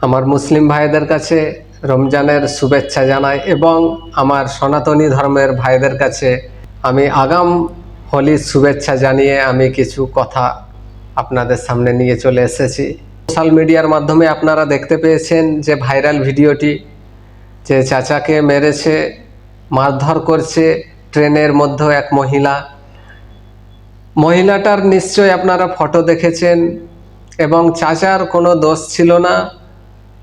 আমার মুসলিম ভাইদের কাছে রমজানের শুভেচ্ছা জানাই এবং আমার সনাতনী ধর্মের ভাইদের কাছে আমি আগাম হোলির শুভেচ্ছা জানিয়ে আমি কিছু কথা আপনাদের সামনে নিয়ে চলে এসেছি। সোশ্যাল মিডিয়ার মাধ্যমে আপনারা দেখতে পেয়েছেন যে ভাইরাল ভিডিওটি, যে চাচাকে মেরেছে, মারধর করছে ট্রেনের মধ্যে এক মহিলাটার নিশ্চয় আপনারা ফটো দেখেছেন এবং চাচার কোনো দোষ ছিল না,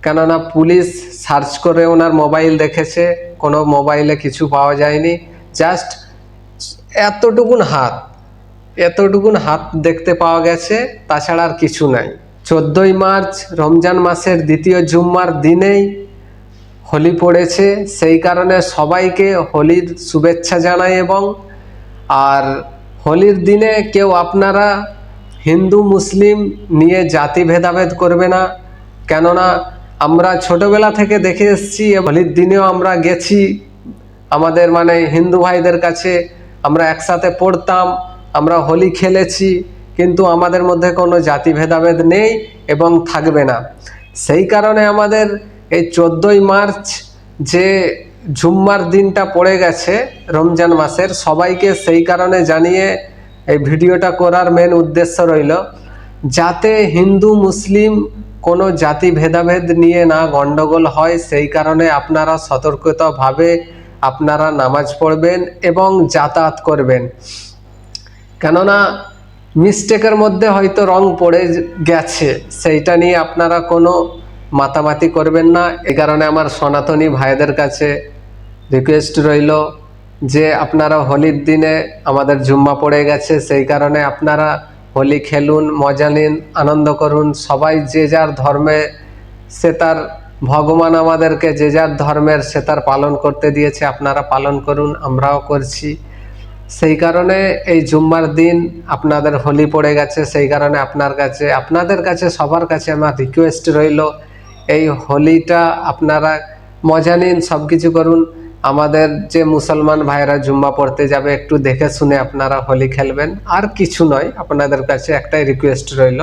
কেননা পুলিশ সার্চ করে ওনার মোবাইল দেখেছে, কোনো মোবাইলে কিছু পাওয়া যায়নি, জাস্ট এতটুকুন হাত দেখতে পাওয়া গেছে, তাছাড়া আর কিছু নাই। 14ই মার্চ রমজান মাসের দ্বিতীয় জুম্মার দিনেই হোলি পড়েছে, সেই কারণে সবাইকে হোলির শুভেচ্ছা জানাই। এবং আর হোলির দিনে কেউ আপনারা হিন্দু মুসলিম নিয়ে জাতি ভেদাভেদ করবে না, কেননা আমরা ছোটবেলা থেকে দেখে এসেছি হোলির দিনেও আমরা গেছি আমাদের হিন্দু ভাইদের কাছে, আমরা একসাথে পড়তাম, আমরা হোলি খেলেছি, কিন্তু আমাদের মধ্যে কোনো জাতি ভেদাভেদ নেই এবং থাকবে না। সেই কারণে আমাদের এই 14ই মার্চ যে জুম্মার দিনটা পড়ে গেছে রমজান মাসের, সবাইকে সেই কারণে জানিয়ে এই ভিডিওটা করার মেন উদ্দেশ্য রইল যাতে হিন্দু মুসলিম কোনো জাতি ভেদাভেদ নিয়ে না গণ্ডগোল হয়। সেই কারণে আপনারা সতর্কতাভাবে আপনারা নামাজ পড়বেন এবং যাতায়াত করবেন, কেননা মিস্টেকের মধ্যে হয়তো রং পড়ে গেছে, সেইটা নিয়ে আপনারা কোনো মাতামাতি করবেন না। এই কারণে আমার সনাতনী ভাইদের কাছে রিকোয়েস্ট রইল যে আপনারা হোলির দিনে আমাদের জুম্মা পড়ে গেছে, সেই কারণে আপনারা হোলি খেলুন, মজা নিন, আনন্দ করুন। সবাই যে যার ধর্মে, সে তার ভগবান আমাদেরকে যে যার ধর্মের সে তার পালন করতে দিয়েছে, আপনারা পালন করুন, আমরাও করছি। সেই কারণে এই জুম্মার দিন আপনাদের হোলি পড়ে গেছে, সেই কারণে আপনাদের কাছে সবার কাছে আমার রিকোয়েস্ট রইল এই হোলিটা আপনারা মজা নিন, সব কিছু করুন। আমাদের যে মুসলমান ভাইরা জুম্মা পড়তে যাবে একটু দেখে শুনে আপনারা হোলি খেলবেন, আর কিছু নয়, আপনাদের কাছে একটাই রিকোয়েস্ট রইল।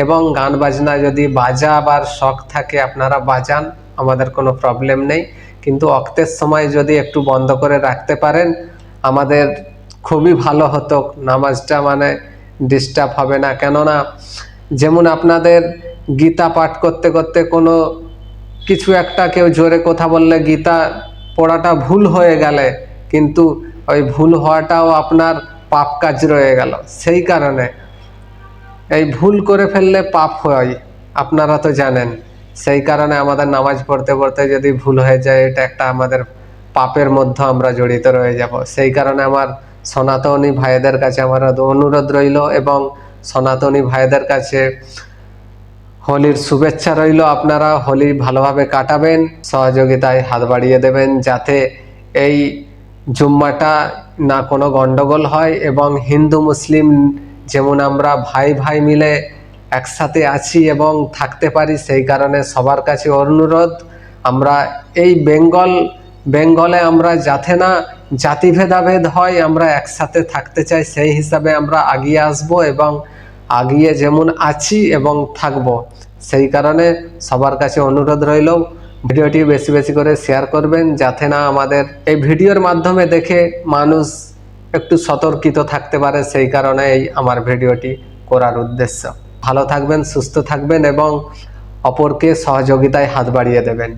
এবং গান বাজনা যদি বাজাবার শখ থাকে আপনারা বাজান, আমাদের কোনো প্রবলেম নেই, কিন্তু ওয়াক্তের সময় যদি একটু বন্ধ করে রাখতে পারেন আমাদের খুবই ভালো হতো, নামাজটা ডিস্টার্ব হবে না। কেননা যেমন আপনাদের গীতা পাঠ করতে করতে কোনো কিছু একটা কেউ জোরে কথা বললে গীতা পড়াটা ভুল হয়ে গেলে কিন্তু ওই ভুল হওয়াটাও আপনার পাপ কাজ রয়ে গেল। সেই কারণে এই ভুল করে ফেললে পাপ হয়, আপনারা তো জানেন। সেই কারণে আমাদের নামাজ পড়তে পড়তে যদি ভুল হয়ে যায়, এটা একটা আমাদের পাপের মধ্যে আমরা জড়িত রয়ে যাব। সেই কারণে আমার সনাতনী ভাইদের কাছে আমার অনুরোধ রইল এবং সনাতনী ভাইদের কাছে হোলির শুভেচ্ছা রইল। আপনারা হোলি ভালোভাবে কাটাবেন, সহযোগিতায় হাত বাড়িয়ে দেবেন যাতে এই জুম্মাটা না কোনো গণ্ডগোল হয় এবং হিন্দু মুসলিম যেমন আমরা ভাই ভাই মিলে একসাথে আছি এবং থাকতে পারি, সেই কারণে সবার কাছে অনুরোধ আমরা এই বেঙ্গলে আমরা যাতে না জাতি ভেদাভেদ হয়, আমরা একসাথে থাকতে চাই, সেই হিসাবে আমরা আগিয়ে আসব এবং আগিয়ে যেমন আছি এবং থাকব। সেই কারণে সবার কাছে অনুরোধ রইল ভিডিওটি বেশি বেশি করে শেয়ার করবেন, যাতে না আমাদের এই ভিডিওর মাধ্যমে দেখে মানুষ একটু সতর্কিত থাকতে পারে। সেই কারণে এই আমার ভিডিওটি করার উদ্দেশ্য। ভালো থাকবেন, সুস্থ থাকবেন এবং অপরকে সহযোগিতায় হাত বাড়িয়ে দেবেন।